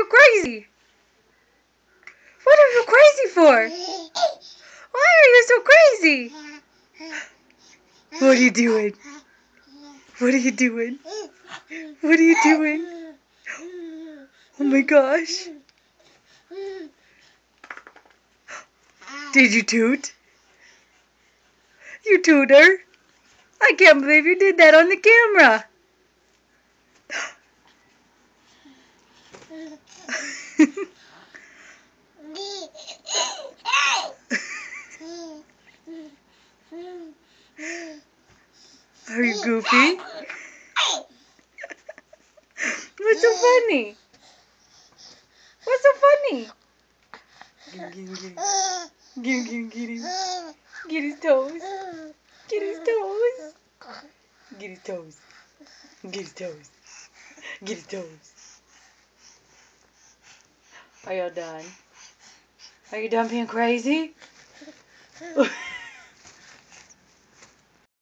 you crazy? What are you crazy for? Why are you so crazy? What are you doing? What are you doing? What are you doing? Oh my gosh. Did you toot? You tooter? I can't believe you did that on the camera. Are you goofy? What's so funny? What's so funny? Get him. Get his toes. Get his toes. Get his toes. Get his toes. Get his toes. Are y'all done? Are you done being crazy?